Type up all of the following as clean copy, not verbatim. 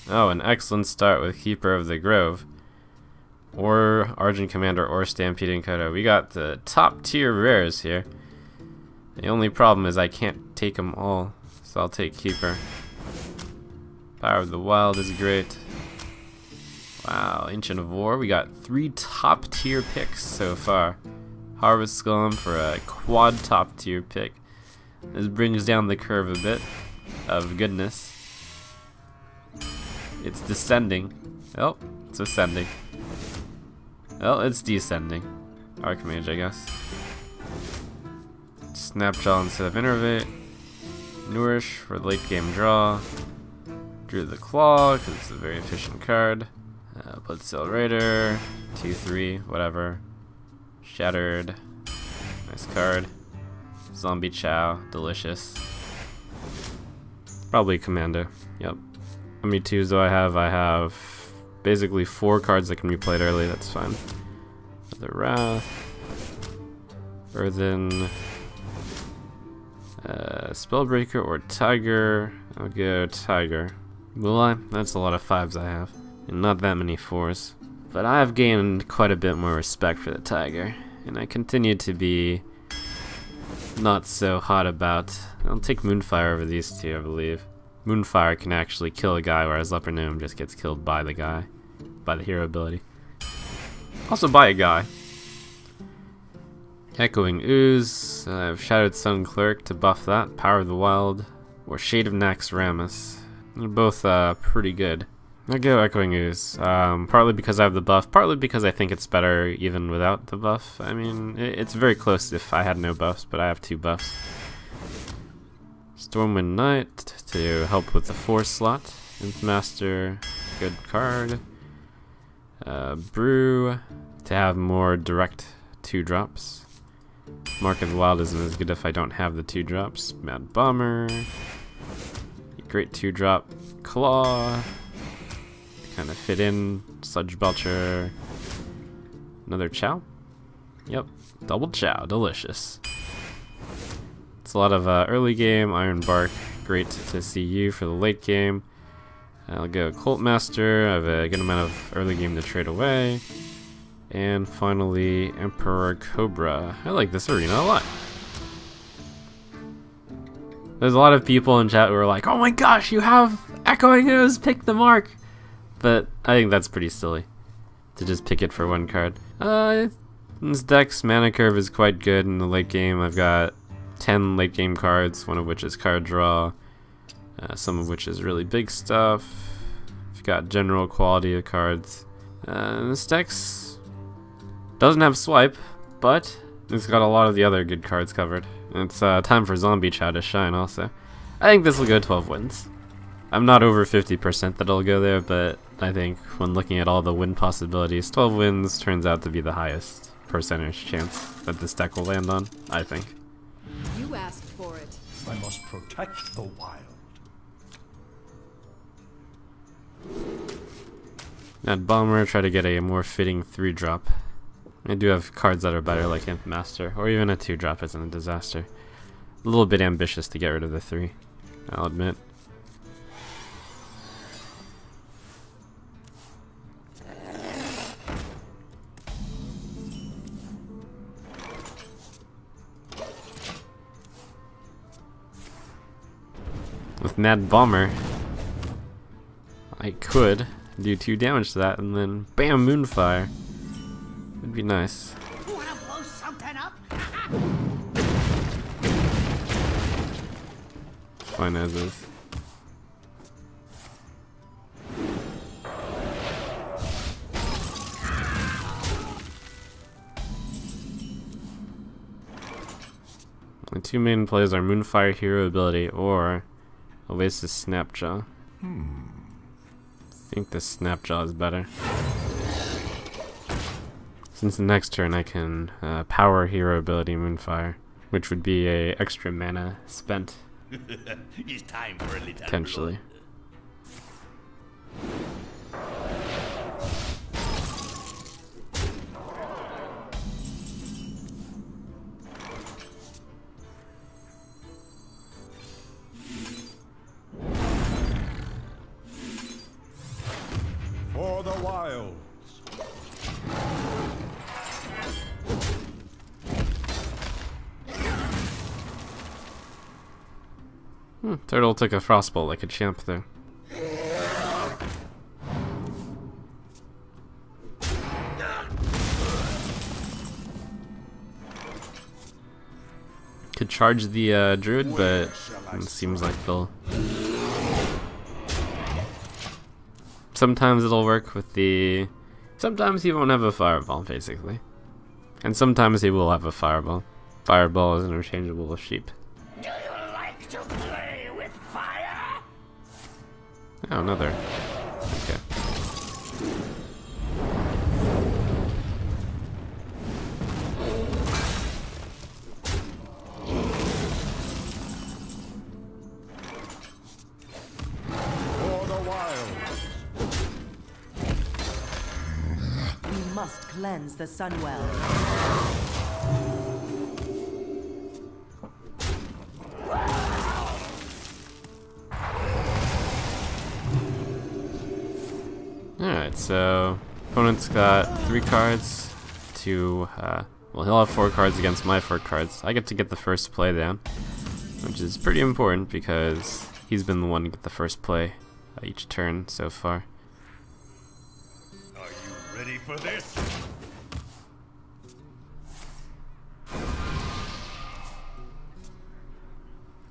Oh, an excellent start with Keeper of the Grove. Or Argent Commander or Stampeding Kodo. We got the top tier rares here. The only problem is I can't take them all, so I'll take Keeper. Power of the Wild is great. Wow, Ancient of War. We got 3 top tier picks so far. Harvest Golem for a quad top tier pick. This brings down the curve a bit of goodness. It's descending. Oh, it's ascending. Well, it's descending. Archmage, I guess. Snapjaw instead of Innervate. Nourish for late game draw. Drew the Claw, because it's a very efficient card. Bloodsail Raider. 2-3, whatever. Shattered. Nice card. Zombie Chow, delicious. Probably Commando, yep. How many 2s do I have? I have basically 4 cards that can be played early, that's fine. The Wrath, Earthen, Spellbreaker or Tiger. I'll go Tiger. Will I? That's a lot of 5s I have, and not that many 4s. But I have gained quite a bit more respect for the Tiger, and I continue to be not so hot about. I'll take Moonfire over these 2, I believe. Moonfire can actually kill a guy, whereas Leper Gnome just gets killed by the guy, by the hero ability. Also by a guy. Echoing Ooze. I have Shattered Sun Cleric to buff that. Power of the Wild, or Shade of Naxxramas. They're both pretty good. I go Echoing Ooze, partly because I have the buff, partly because I think it's better even without the buff. I mean, it's very close if I had no buffs, but I have 2 buffs. Stormwind Knight to help with the 4 slot. Impmaster, good card. Brew to have more direct 2-drops. Mark of the Wild isn't as good if I don't have the 2-drops. Mad Bomber, great 2-drop. Claw, kind of fit in. Sludge Belcher, another Chow. Yep, double Chow, delicious. It's a lot of early game. Iron Bark, great to see you for the late game. I'll go Cult Master. I have a good amount of early game to trade away. And finally, Emperor Cobra. I like this arena a lot. There's a lot of people in chat who are like, "Oh my gosh, you have Echoing Ooze, pick the mark!" But I think that's pretty silly to just pick it for 1 card. This deck's mana curve is quite good in the late game. I've got 10 late game cards, one of which is card draw, some of which is really big stuff. I've got general quality of cards. This deck's doesn't have swipe, but it's got a lot of the other good cards covered. It's time for Zombie Chow to shine also. I think this will go 12 wins. I'm not over 50% that it'll go there, but I think when looking at all the win possibilities, 12 wins turns out to be the highest percentage chance that this deck will land on, I think. You asked for it. I must protect the wild. Mad Bomber, try to get a more fitting 3-drop. I do have cards that are better, like Imp Master, or even a 2-drop isn't a disaster. A little bit ambitious to get rid of the 3, I'll admit. With Mad Bomber, I could do 2 damage to that and then bam, Moonfire. It'd be nice. Wanna blow something up? Fine as is. The 2 main plays are Moonfire Hero ability or Oasis Snapjaw. I think the Snapjaw is better. Since the next turn I can power hero ability Moonfire, which would be a extra mana spent. It's time for a little Potentially. the wilds. Turtle took a frostbolt like a champ there. Could charge the Druid, but it seems like they'll... Sometimes it'll work with the... Sometimes he won't have a fireball, basically. And sometimes he will have a fireball. Fireball is interchangeable with sheep. Do you like to play with fire? Oh, another. Okay. For the wilds. We must cleanse the Sunwell. Alright, so opponent's got 3 cards to, well, he'll have 4 cards against my 4 cards. I get to get the first play down, which is pretty important because he's been the one to get the first play each turn so far. Are you ready for this?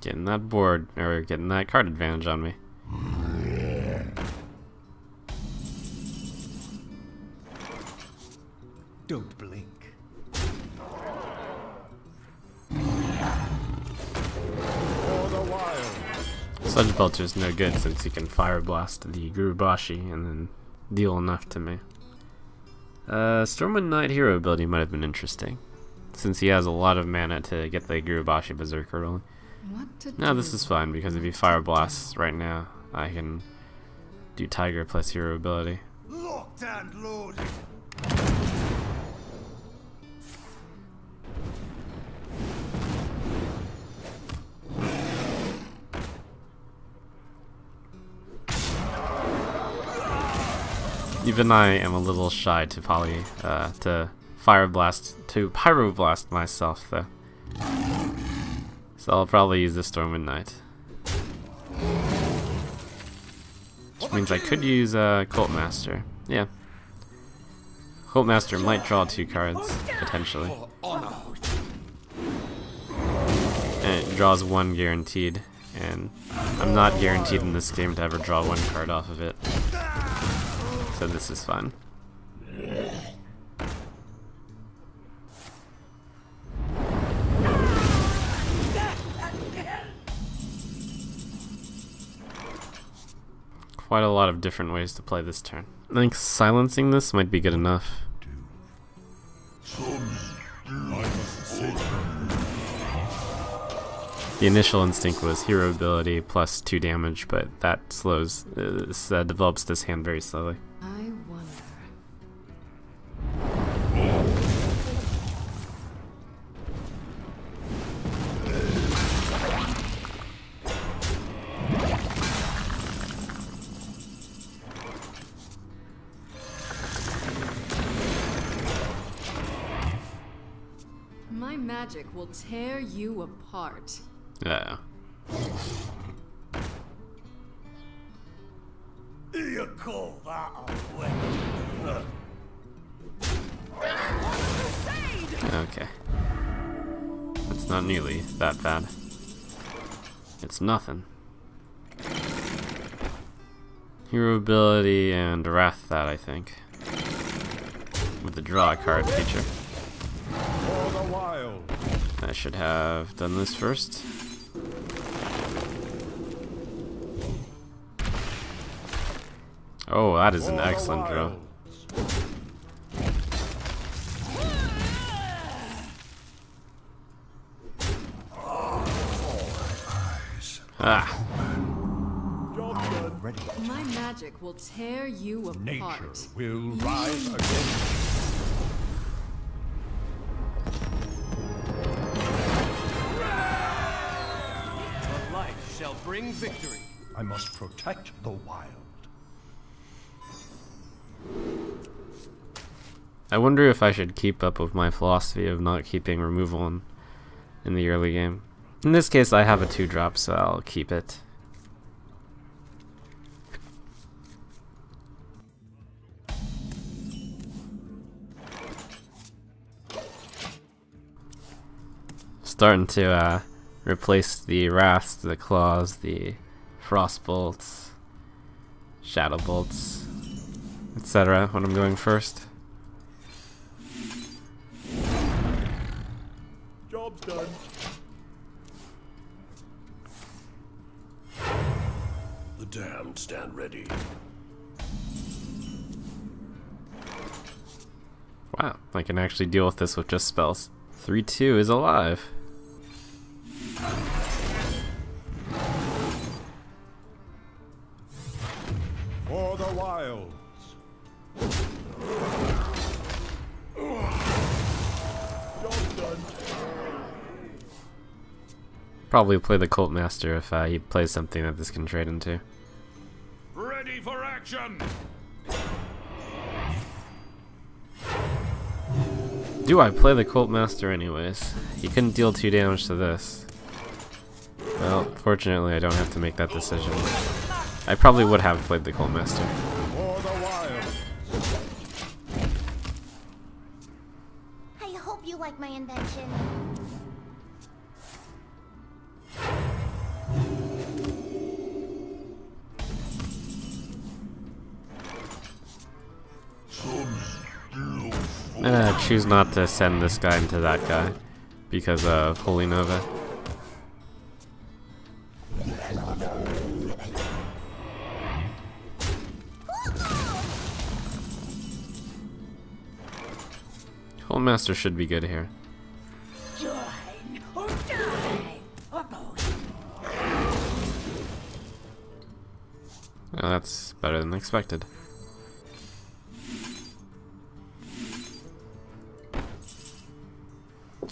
Getting that board, or getting that card advantage on me. Don't blink. For the wilds. Sludge Belcher's no good since he can Fire Blast the Gurubashi and then deal enough to me. Stormwind Knight hero ability might have been interesting, since he has a lot of mana to get the Gurubashi Berserker rolling. No, this is fine because if he Fire Blasts right now, I can do Tiger plus hero ability. Locked and loaded. Even I am a little shy to to Pyroblast myself though. So I'll probably use the Stormwind Knight. Which means I could use Cult Master. Yeah. Cult Master might draw 2 cards, potentially. And it draws 1 guaranteed, and I'm not guaranteed in this game to ever draw 1 card off of it. So this is fun. Quite a lot of different ways to play this turn. I think silencing this might be good enough. The initial instinct was hero ability plus 2 damage, but that slows, develops this hand very slowly. I wonder. My magic will tear you apart. Yeah. You call that a weapon? Okay. That's not nearly that bad. It's nothing. Hero ability and Wrath that, I think. With the draw a card feature. For the wild. I should have done this first. Oh, that is an excellent draw. Ah. My magic will tear you apart. Nature will rise again. The light shall bring victory. I must protect the wild. I wonder if I should keep up with my philosophy of not keeping removal in the early game. In this case, I have a 2-drop, so I'll keep it. Starting to replace the Wraths, the Claws, the Frost Bolts, Shadow Bolts, etc. when I'm going first. Job's done. The damned stand ready. Wow, I can actually deal with this with just spells. 3-2 is alive. For the wilds. Job's done. Probably play the Cult Master if he plays something that this can trade into. Ready for action. Do I play the Cult Master anyways? He couldn't deal 2 damage to this. Well, fortunately I don't have to make that decision. I probably would have played the Cult Master. For the wilds. I hope you like my invention. I'm gonna choose not to send this guy into that guy because of Holy Nova. Cult Master should be good here. Join or die, or both. Well, that's better than expected.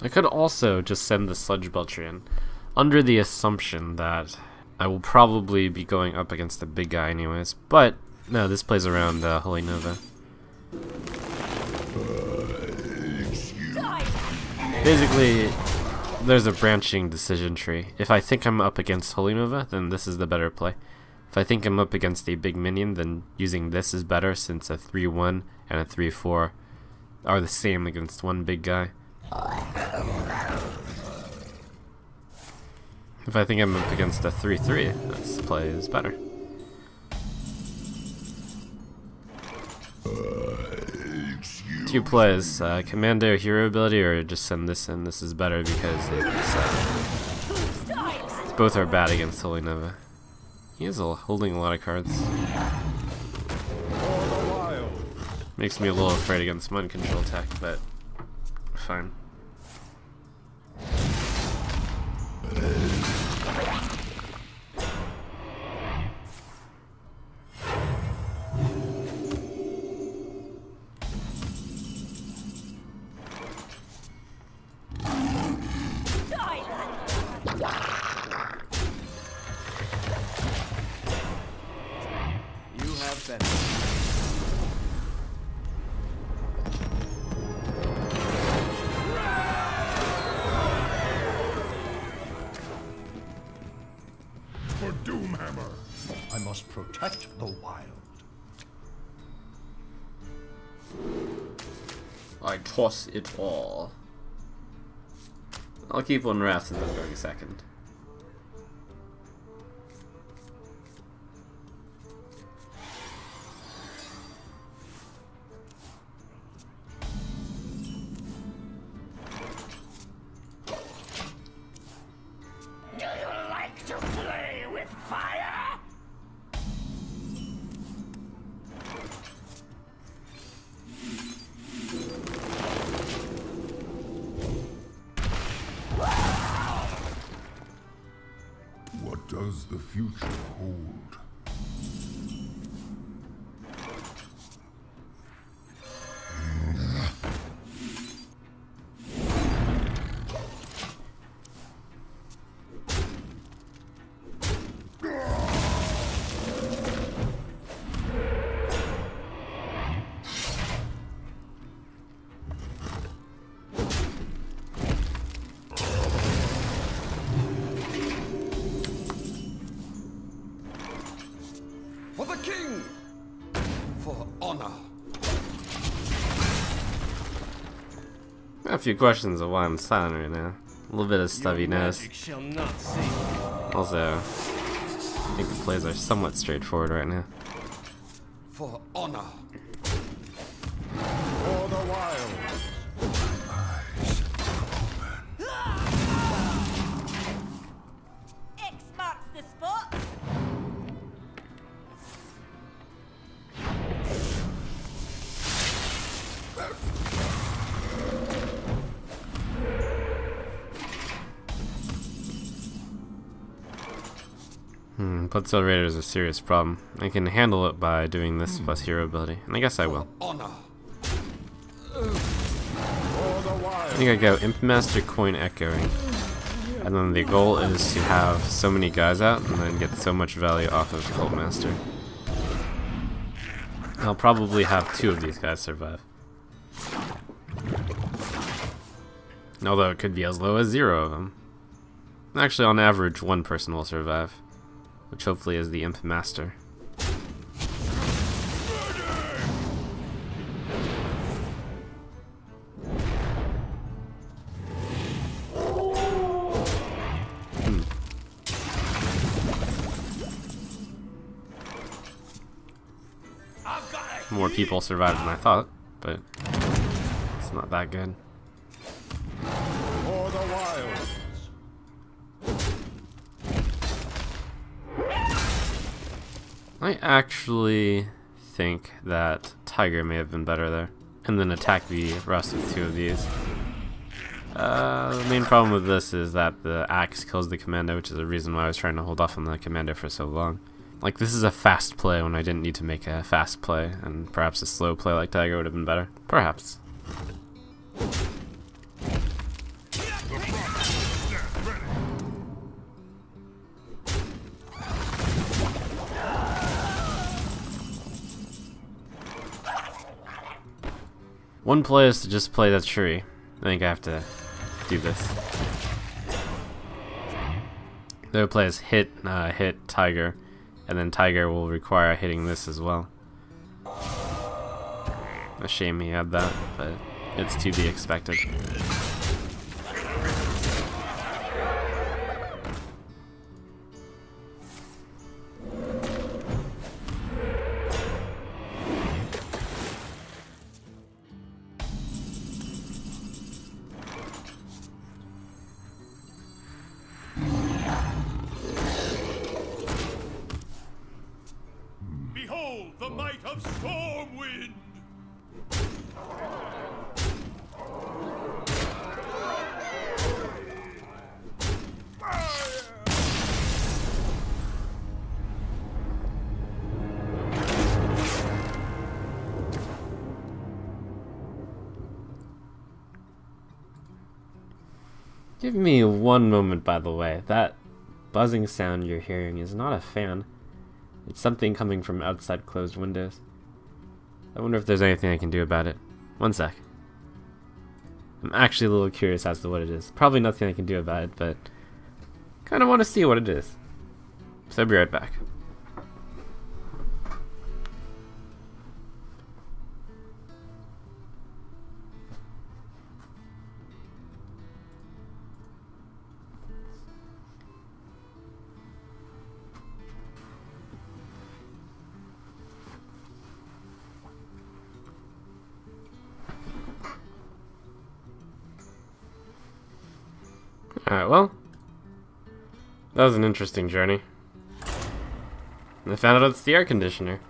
I could also just send the Sludge Belcher in, under the assumption that I will probably be going up against a big guy anyways, but no, this plays around Holy Nova. Basically, there's a branching decision tree. If I think I'm up against Holy Nova, then this is the better play. If I think I'm up against a big minion, then using this is better since a 3-1 and a 3-4 are the same against one big guy. If I think I'm up against a 3-3, this play is better. Two plays, Commando Hero ability or just send this in. This is better because both are bad against Holy Nova. He is holding a lot of cards. Makes me a little afraid against mind control tech, but fine. You have been. For Doomhammer. I must protect the wild. I toss it all. I'll keep one Wrath since I'm going second. Do you like to play with fire? What does the future hold? king! For honor. I have a few questions of why I'm silent right now. A little bit of stubby nose. Shall not see. Also, I think the plays are somewhat straightforward right now. For honor. For the wild. Eyes open. X marks the spot. Bloodstone Raider is a serious problem. I can handle it by doing this plus hero ability, and I guess I will. Honor. I think I go Imp Master, Coin Echoing, and then the goal is to have so many guys out and then get so much value off of Cult Master. I'll probably have 2 of these guys survive. Although it could be as low as 0 of them. Actually, on average, 1 person will survive, which hopefully is the Imp Master. More people survived than I thought, but it's not that good. For the wilds. I actually think that Tiger may have been better there, and then attack the rest with 2 of these. The main problem with this is that the axe kills the commando, which is the reason why I was trying to hold off on the commando for so long. Like, this is a fast play when I didn't need to make a fast play, and perhaps a slow play like Tiger would have been better. Perhaps. One play is to just play the tree. I think I have to do this. The other play is hit Tiger, and then Tiger will require hitting this as well. A shame he had that, but it's to be expected. Behold the might of Stormwind! Give me one moment, by the way. That buzzing sound you're hearing is not a fan. It's something coming from outside closed windows. I wonder if there's anything I can do about it. One sec. I'm actually a little curious as to what it is. Probably nothing I can do about it, but kind of want to see what it is. So I'll be right back. Alright, well, that was an interesting journey. And I found out it's the air conditioner,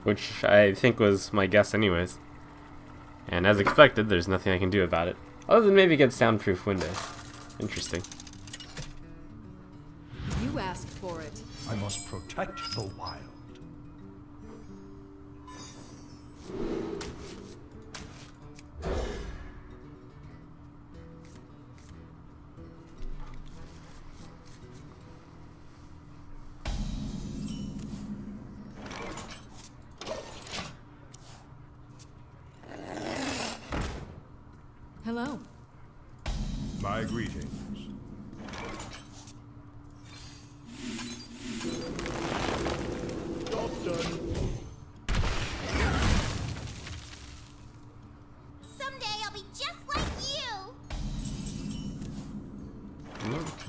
which I think was my guess anyways. And as expected, there's nothing I can do about it, other than maybe get soundproof windows. Interesting. You asked for it. I must protect the wild. Hello. My greetings. Job done.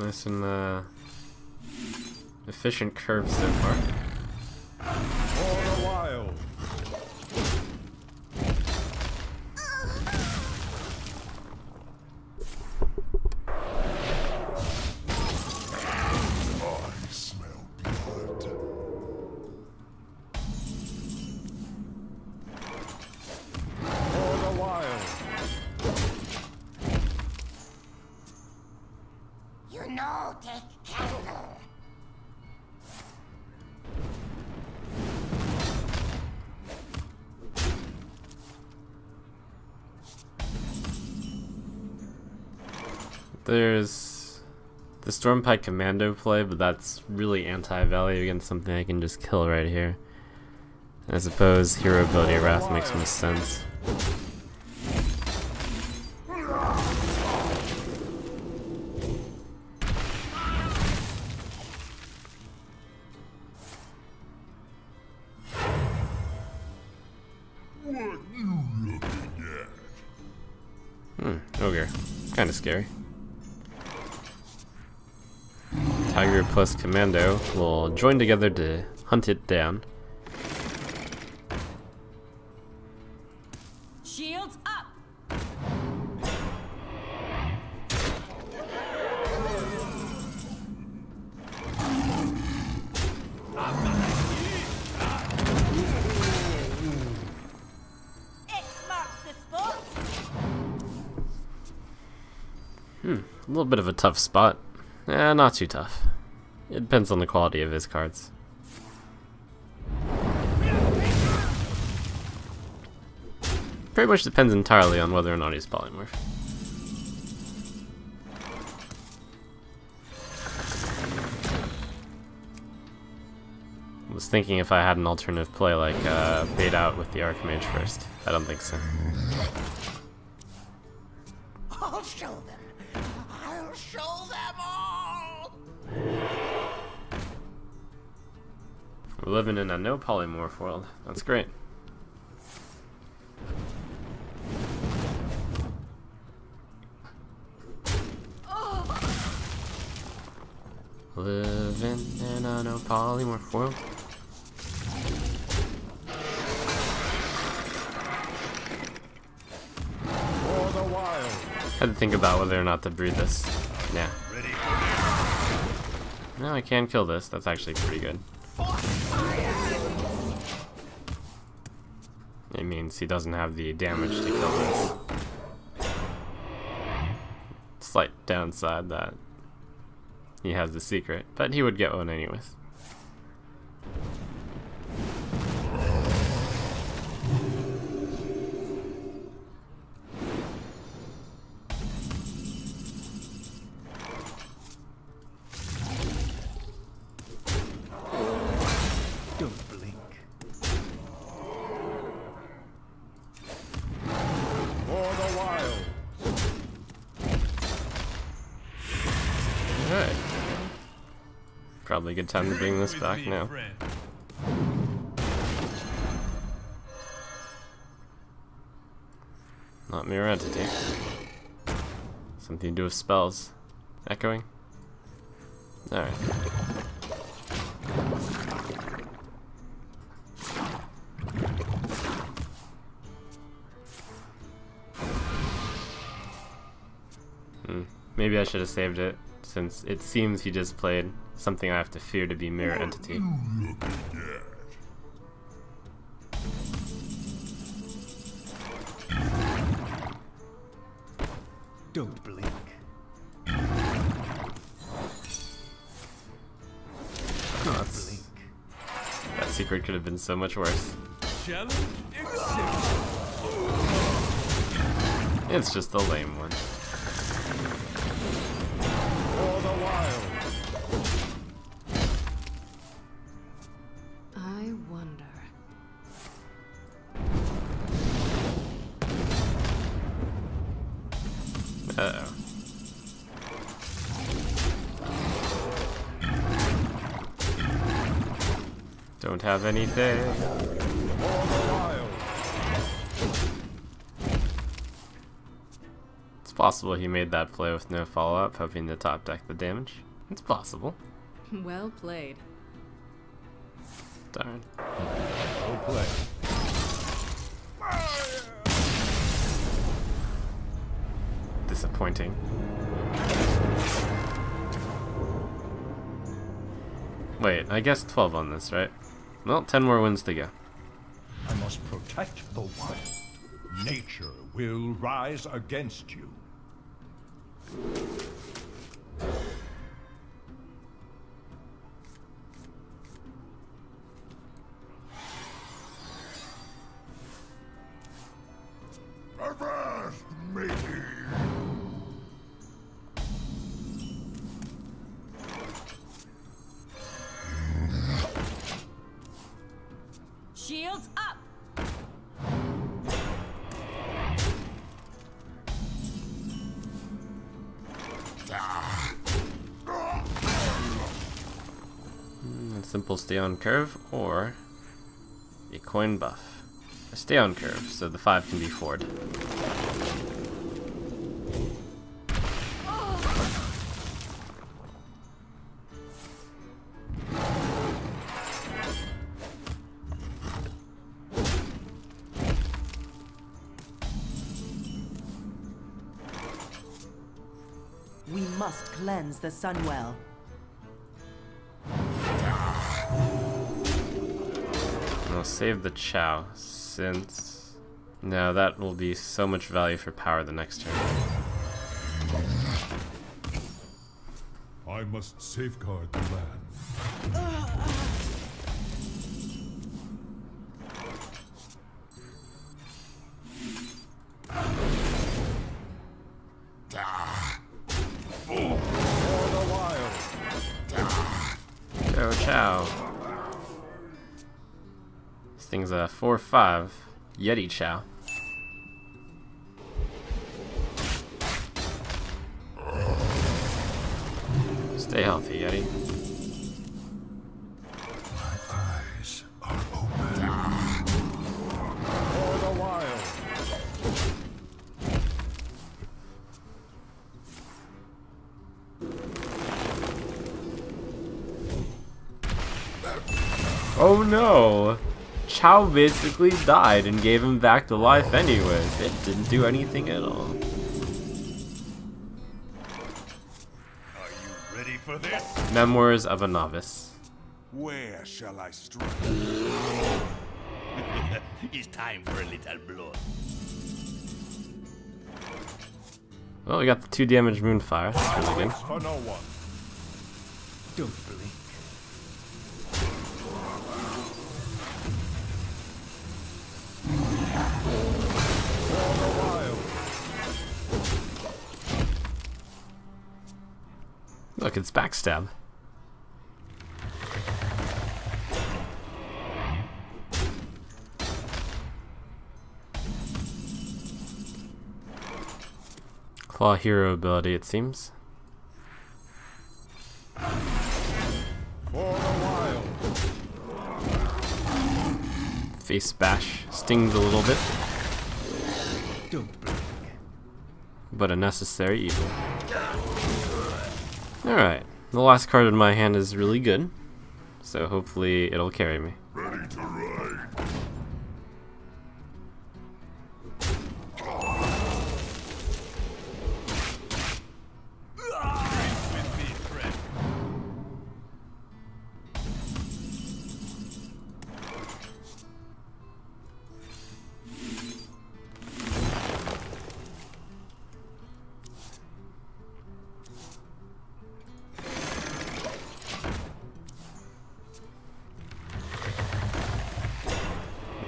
Nice and efficient curve so far. For the wild. I smell blood. For the wild. You know, take candle. There's the Stormpike Commando play, but that's really anti-value against something I can just kill right here. I suppose Hero Ability Wrath makes most sense. What you looking at? Ogre. Kinda scary. Tiger plus Commando will join together to hunt it down. Shields up. X marks the spot. A little bit of a tough spot. Not too tough. It depends on the quality of his cards. Pretty much depends entirely on whether or not he's polymorph. I was thinking if I had an alternative play like bait out with the Archmage first. I don't think so. I'll show them. I'll show them all. We're living in a no polymorph world. That's great. Living in a no polymorph world. For the wild. Had to think about whether or not to breed this. Yeah. No, I can kill this. That's actually pretty good. It means he doesn't have the damage to kill this. Slight downside that he has the secret, but he would get one anyways. Don't blink. For the wild. Alright. Probably a good time to bring this back now. Not mirror entity. Something to do with spells. Echoing? Alright. Maybe I should have saved it, since it seems he just played something I have to fear to be mirror entity. Don't blink. That secret could have been so much worse. Challenge accepted. It's just a lame one. For the wild. I wonder. Uh-oh. Don't have anything. For the wild. It's Possible he made that play with no follow-up, hoping to top deck the damage. It's possible. Well played. Darn. Well played. Disappointing. Wait, I guess 12 on this, right? Well, 10 more wins to go. I must protect the wild. Nature will rise against you. Avast, matey! Shields up. A simple stay on curve or a coin buff. A stay on curve, so the 5 can be 4'd. We must cleanse the Sunwell. I'll save the Chow, since... No, that will be so much value for power the next turn. I must safeguard the land. For the wild. Go Chow. This thing's a 4/5 Yeti Chow. Stay healthy, Yeti. My eyes are open. For the wild. Oh no! Chow basically died and gave him back to life anyways. It didn't do anything at all. Are you ready for this? Memoirs of a Novice. Where shall I strike? It's time for a little blood. Well, we got the 2 damage Moonfire. That's really good. For no one. Don't blink. For the wild. Look, it's backstab. Claw hero ability, it seems. For the wild. Face bash stings a little bit, Don't blink. but a necessary evil. Alright, the last card in my hand is really good, so hopefully it'll carry me. Ready to ride. With me, friend.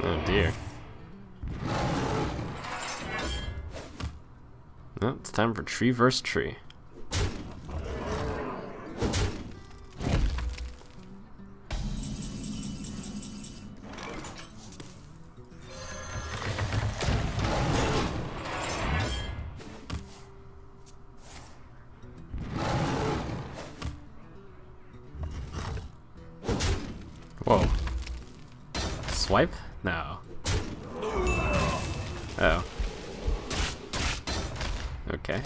Oh dear. Oh, it's time for tree versus tree. Whoa. Swipe? No. Oh. Okay.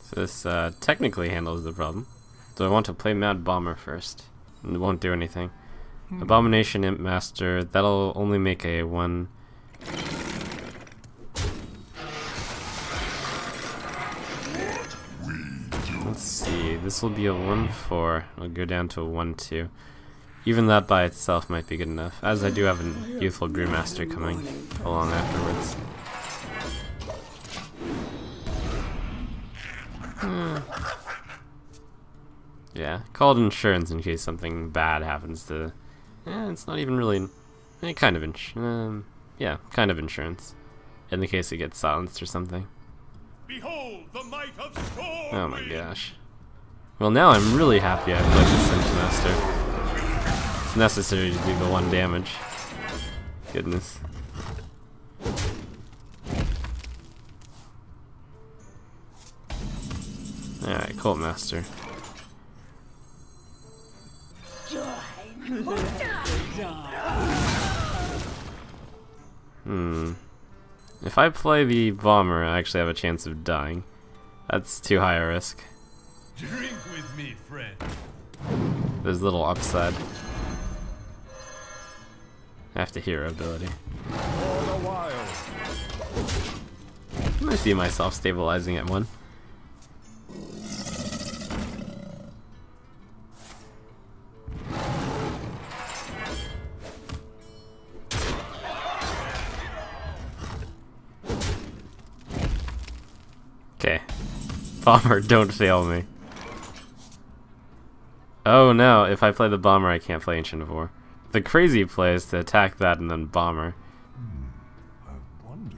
So this technically handles the problem. So I want to play Mad Bomber first. It won't do anything. Abomination Imp Master, that'll only make a 1. Let's see, this will be a 1-4. I'll go down to a 1-2. Even that by itself might be good enough, as I do have a Youthful Brewmaster coming along afterwards. Yeah, called insurance in case something bad happens to... it's not even really... kind of yeah, kind of insurance. In the case it gets silenced or something. Behold the might of Storm! Oh my gosh. Well, now I'm really happy I played the Synth Master. It's necessary to do the 1 damage. Goodness. Alright, Cult Master. If I play the Bomber, I actually have a chance of dying. That's too high a risk. Drink with me, friend. There's little upside. I have to hero ability. For the wild. I see myself stabilizing at 1. Okay. Bomber, don't fail me. Oh no, if I play the Bomber I can't play Ancient of War. The crazy play is to attack that and then Bomber. I wonder.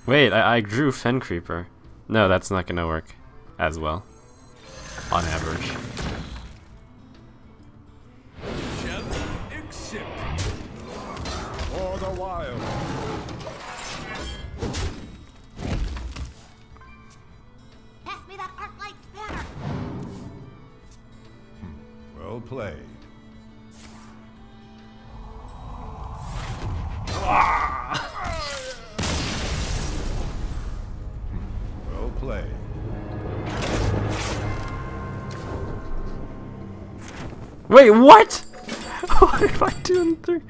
Wait, I drew Fen Creeper. No, that's not gonna work as well. On average. Accept. For the wild. Pass me that arc light spanner. Well played. Well played. Wait, what? What am I doing 3?